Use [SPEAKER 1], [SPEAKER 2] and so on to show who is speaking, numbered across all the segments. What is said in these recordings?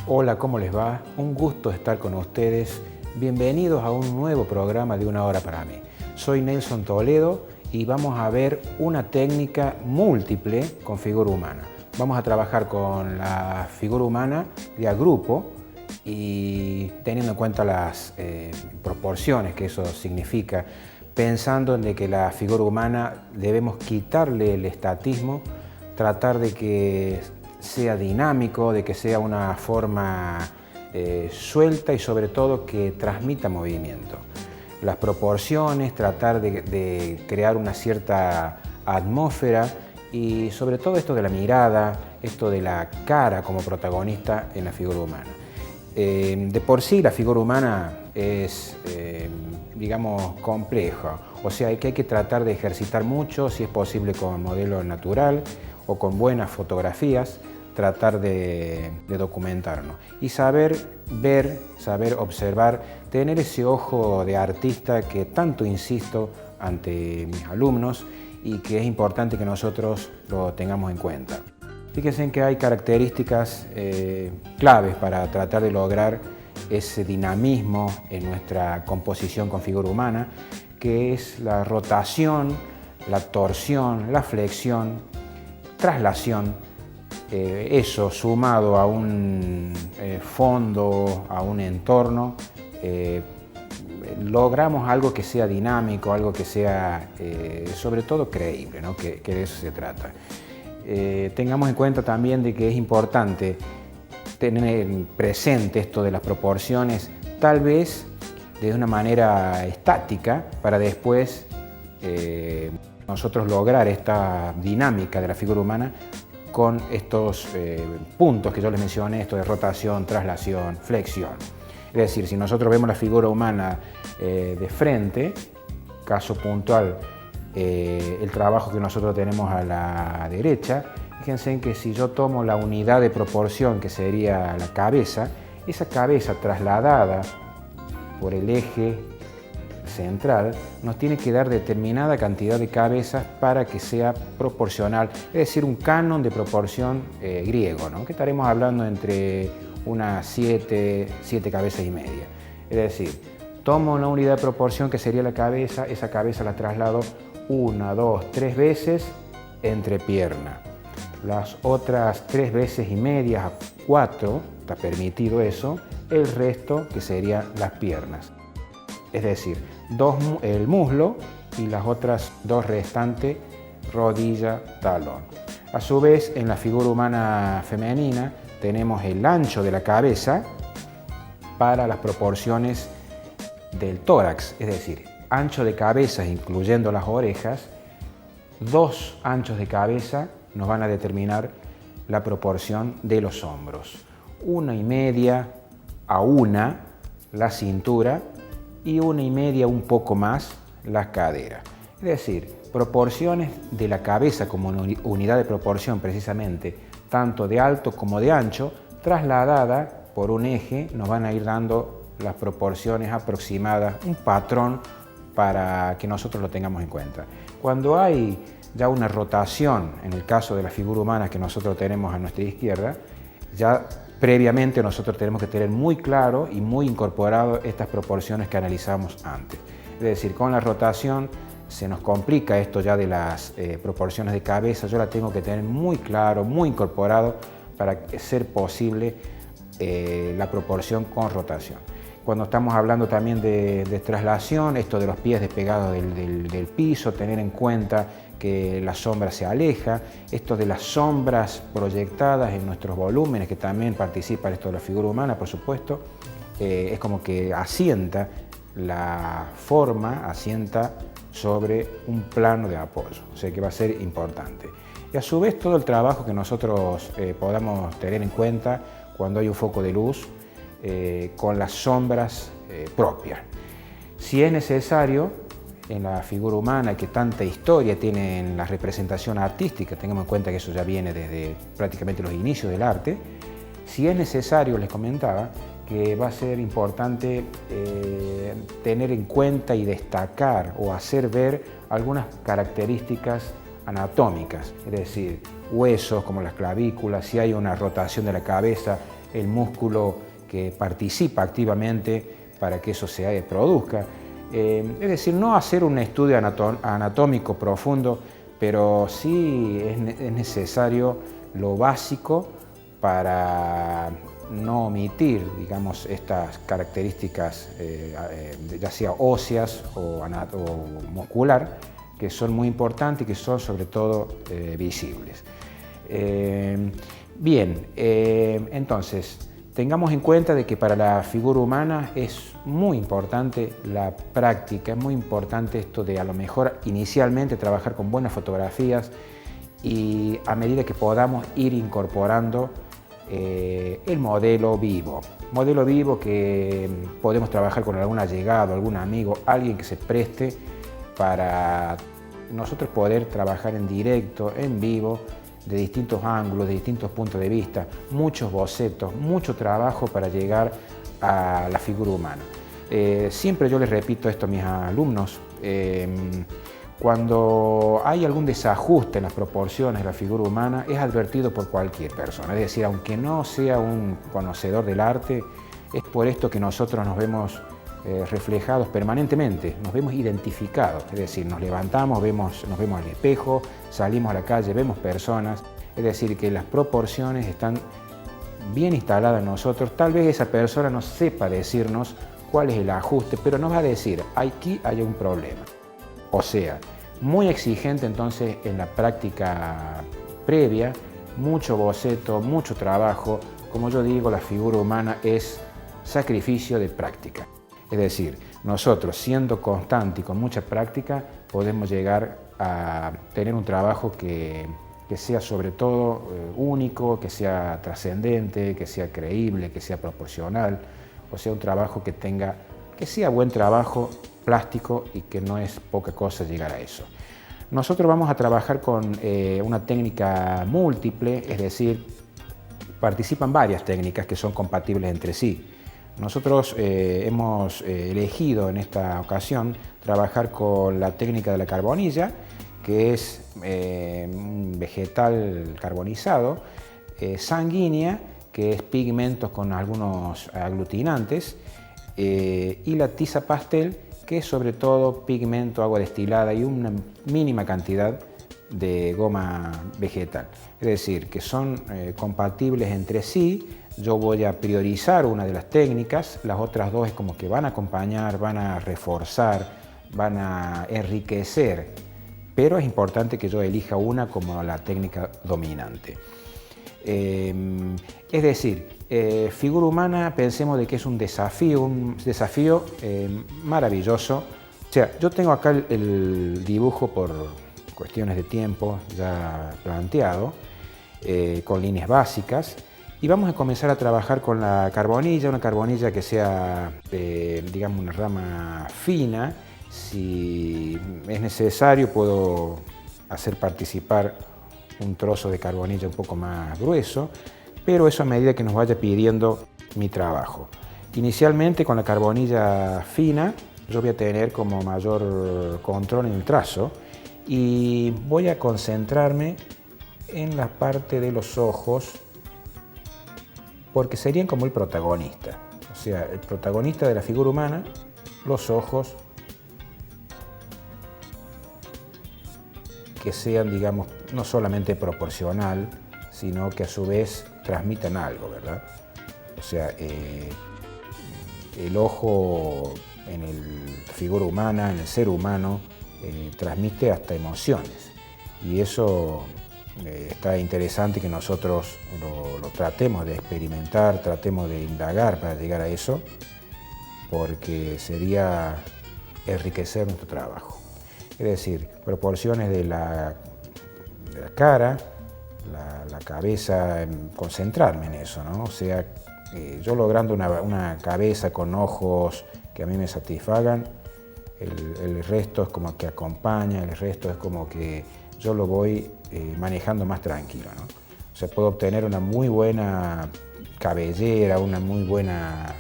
[SPEAKER 1] Hola, ¿cómo les va? Un gusto estar con ustedes. Bienvenidos a un nuevo programa de Una Hora para mí. Soy Nelson Toledo y vamos a ver una técnica múltiple con figura humana. Vamos a trabajar con la figura humana de a grupo y teniendo en cuenta las proporciones que eso significa, pensando en que la figura humana debemos quitarle el estatismo, tratar de que sea dinámico, de que sea una forma suelta y sobre todo que transmita movimiento. Las proporciones, tratar de crear una cierta atmósfera y sobre todo esto de la mirada, esto de la cara como protagonista en la figura humana. De por sí la figura humana es, digamos, compleja, o sea, hay que tratar de ejercitar mucho, si es posible con modelo natural o con buenas fotografías, tratar de documentarnos y saber ver, saber observar, tener ese ojo de artista que tanto insisto ante mis alumnos y que es importante que nosotros lo tengamos en cuenta. Fíjense en que hay características claves para tratar de lograr ese dinamismo en nuestra composición con figura humana, que es la rotación, la torsión, la flexión, traslación. Eso sumado a un fondo, a un entorno, logramos algo que sea dinámico, algo que sea sobre todo creíble, ¿no? que de eso se trata. Tengamos en cuenta también de que es importante tener presente esto de las proporciones, tal vez de una manera estática, para después nosotros lograr esta dinámica de la figura humana con estos puntos que yo les mencioné, esto de rotación, traslación, flexión. Es decir, si nosotros vemos la figura humana de frente, caso puntual, el trabajo que nosotros tenemos a la derecha, fíjense en que si yo tomo la unidad de proporción que sería la cabeza, esa cabeza trasladada por el eje central nos tiene que dar determinada cantidad de cabezas para que sea proporcional, es decir, un canon de proporción griego, ¿no? Que estaremos hablando entre unas 7 cabezas y media. Es decir, tomo una unidad de proporción que sería la cabeza, esa cabeza la traslado 1, 2, 3 veces entre pierna. Las otras 3 veces y media a 4, está permitido eso, el resto que serían las piernas. Es decir, el muslo y las otras 2 restantes, rodilla, talón. A su vez, en la figura humana femenina tenemos el ancho de la cabeza para las proporciones del tórax, es decir, ancho de cabeza incluyendo las orejas, 2 anchos de cabeza nos van a determinar la proporción de los hombros. 1,5 a 1 la cintura y 1,5 un poco más las caderas. Es decir, proporciones de la cabeza como unidad de proporción precisamente, tanto de alto como de ancho, trasladada por un eje, nos van a ir dando las proporciones aproximadas, un patrón para que nosotros lo tengamos en cuenta. Cuando hay ya una rotación, en el caso de la figura humana que nosotros tenemos a nuestra izquierda, ya previamente nosotros tenemos que tener muy claro y muy incorporado estas proporciones que analizamos antes. Es decir, con la rotación se nos complica esto ya de las proporciones de cabeza, yo la tengo que tener muy claro, muy incorporado para ser posible la proporción con rotación. Cuando estamos hablando también de traslación, esto de los pies despegados del piso, tener en cuenta que la sombra se aleja, esto de las sombras proyectadas en nuestros volúmenes, que también participa esto de la figura humana, por supuesto, es como que asienta la forma, asienta sobre un plano de apoyo, o sea que va a ser importante. Y a su vez todo el trabajo que nosotros podamos tener en cuenta cuando hay un foco de luz, con las sombras propias. Si es necesario, en la figura humana que tanta historia tiene en la representación artística, tengamos en cuenta que eso ya viene desde prácticamente los inicios del arte, si es necesario, les comentaba, que va a ser importante tener en cuenta y destacar o hacer ver algunas características anatómicas, es decir, huesos como las clavículas, si hay una rotación de la cabeza, el músculo que participa activamente para que eso se produzca. Es decir, no hacer un estudio anatómico profundo, pero sí es necesario lo básico para no omitir, digamos, estas características, ya sea óseas o muscular, que son muy importantes y que son sobre todo visibles. Bien, entonces, tengamos en cuenta de que para la figura humana es muy importante la práctica, es muy importante esto de a lo mejor inicialmente trabajar con buenas fotografías y a medida que podamos ir incorporando el modelo vivo que podemos trabajar con algún allegado, algún amigo, alguien que se preste para nosotros poder trabajar en directo, en vivo, de distintos ángulos, de distintos puntos de vista, muchos bocetos, mucho trabajo para llegar a la figura humana. Siempre yo les repito esto a mis alumnos, cuando hay algún desajuste en las proporciones de la figura humana es advertido por cualquier persona, es decir, aunque no sea un conocedor del arte, es por esto que nosotros nos vemos reflejados permanentemente, nos vemos identificados, es decir, nos levantamos, nos vemos al espejo, salimos a la calle, vemos personas, es decir, que las proporciones están bien instaladas en nosotros. Tal vez esa persona no sepa decirnos cuál es el ajuste, pero nos va a decir, aquí hay un problema. O sea, muy exigente entonces en la práctica previa, mucho boceto, mucho trabajo. Como yo digo, la figura humana es sacrificio de práctica. Es decir, nosotros siendo constantes y con mucha práctica podemos llegar a tener un trabajo que sea sobre todo único, que sea trascendente, que sea creíble, que sea proporcional, o sea un trabajo que sea buen trabajo plástico y que no es poca cosa llegar a eso. Nosotros vamos a trabajar con una técnica múltiple, es decir, participan varias técnicas que son compatibles entre sí. Nosotros hemos elegido en esta ocasión trabajar con la técnica de la carbonilla, que es un vegetal carbonizado, sanguínea, que es pigmentos con algunos aglutinantes, y la tiza pastel, que es sobre todo pigmento, agua destilada y una mínima cantidad de goma vegetal. Es decir, que son compatibles entre sí. Yo voy a priorizar una de las técnicas, las otras dos es como que van a acompañar, van a reforzar, van a enriquecer, pero es importante que yo elija una como la técnica dominante. Es decir, figura humana, pensemos de que es un desafío maravilloso. O sea, yo tengo acá el dibujo por cuestiones de tiempo ya planteado, con líneas básicas, y vamos a comenzar a trabajar con la carbonilla, una carbonilla que sea, digamos, una rama fina. Si es necesario, puedo hacer participar un trozo de carbonilla un poco más grueso, pero eso a medida que nos vaya pidiendo mi trabajo. Inicialmente con la carbonilla fina yo voy a tener como mayor control en el trazo y voy a concentrarme en la parte de los ojos porque serían como el protagonista. O sea, el protagonista de la figura humana, los ojos que sean, digamos, no solamente proporcional, sino que a su vez transmitan algo, ¿verdad? O sea, el ojo en la figura humana, en el ser humano, transmite hasta emociones. Y eso está interesante que nosotros lo tratemos de experimentar, tratemos de indagar para llegar a eso, porque sería enriquecer nuestro trabajo. Es decir, proporciones de la cara, la cabeza, concentrarme en eso, ¿no? O sea, yo logrando una cabeza con ojos que a mí me satisfagan, el resto es como que acompaña, el resto es como que yo lo voy manejando más tranquilo, ¿no? O sea, puedo obtener una muy buena cabellera, una muy buena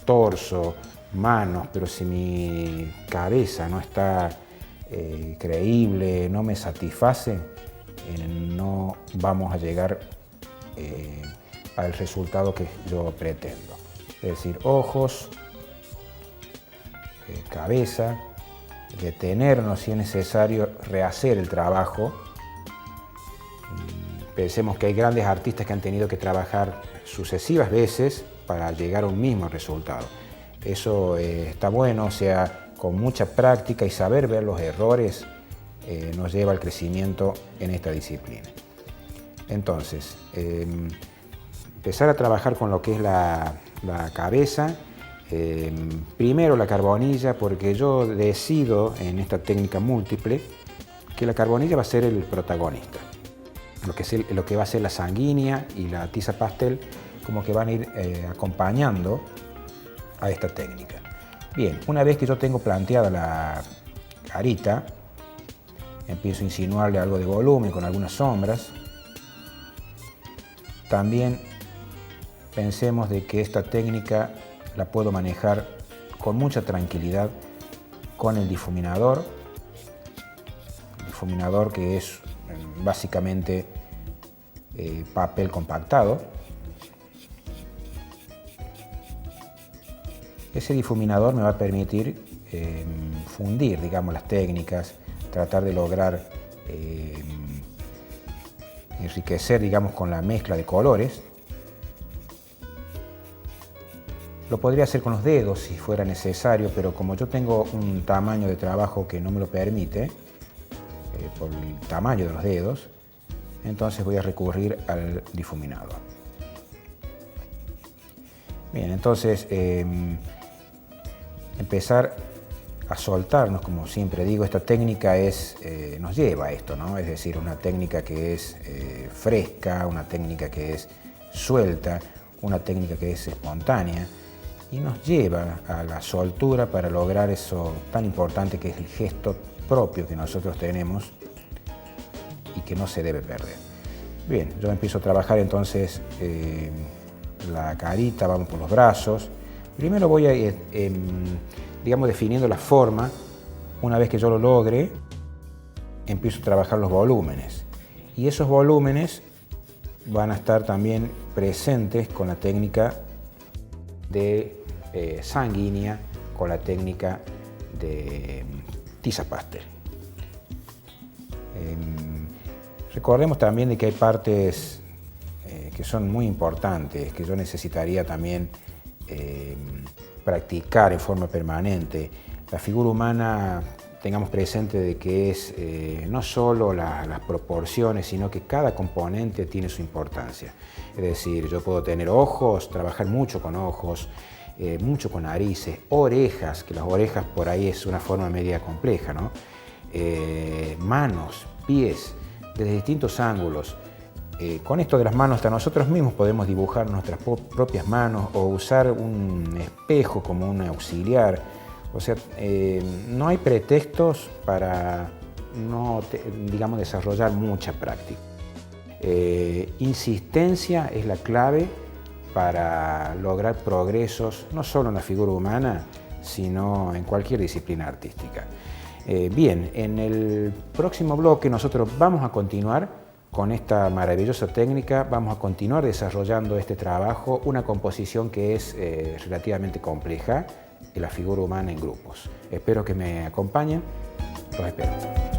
[SPEAKER 1] torso, manos, pero si mi cabeza no está creíble, no me satisface, no vamos a llegar al resultado que yo pretendo. Es decir, ojos, cabeza, detenernos si es necesario, rehacer el trabajo. Pensemos que hay grandes artistas que han tenido que trabajar sucesivas veces para llegar a un mismo resultado. Eso está bueno, o sea, con mucha práctica y saber ver los errores nos lleva al crecimiento en esta disciplina. Entonces, empezar a trabajar con lo que es la cabeza. Primero la carbonilla, porque yo decido en esta técnica múltiple que la carbonilla va a ser el protagonista. Lo que va a ser la sanguínea y la tiza pastel como que van a ir acompañando a esta técnica. Bien, una vez que yo tengo planteada la carita, empiezo a insinuarle algo de volumen con algunas sombras. También pensemos de que esta técnica la puedo manejar con mucha tranquilidad con el difuminador. El difuminador que es básicamente papel compactado. Ese difuminador me va a permitir fundir, digamos, las técnicas, tratar de lograr enriquecer, digamos, con la mezcla de colores. Lo podría hacer con los dedos si fuera necesario, pero como yo tengo un tamaño de trabajo que no me lo permite, por el tamaño de los dedos, entonces voy a recurrir al difuminador. Bien, entonces empezar a soltarnos, como siempre digo, esta técnica nos lleva a esto, ¿no? Es decir, una técnica que es fresca, una técnica que es suelta, una técnica que es espontánea y nos lleva a la soltura para lograr eso tan importante que es el gesto propio que nosotros tenemos y que no se debe perder. Bien, yo empiezo a trabajar entonces la carita, vamos por los brazos. Primero voy a, digamos, definiendo la forma. Una vez que yo lo logre, empiezo a trabajar los volúmenes. Y esos volúmenes van a estar también presentes con la técnica de sanguínea, con la técnica de tiza pastel. Recordemos también de que hay partes que son muy importantes, que yo necesitaría también practicar en forma permanente. La figura humana, tengamos presente de que es no solo las proporciones, sino que cada componente tiene su importancia. Es decir, yo puedo tener ojos, trabajar mucho con ojos, mucho con narices, orejas, que las orejas por ahí es una forma media compleja, ¿no? Manos, pies, desde distintos ángulos. Con esto de las manos, hasta nosotros mismos podemos dibujar nuestras propias manos o usar un espejo como un auxiliar. O sea, no hay pretextos para no, digamos, desarrollar mucha práctica. Insistencia es la clave para lograr progresos, no solo en la figura humana, sino en cualquier disciplina artística. Bien, en el próximo bloque nosotros vamos a continuar con esta maravillosa técnica, vamos a continuar desarrollando este trabajo, una composición que es relativamente compleja, de la figura humana en grupos. Espero que me acompañen, los espero.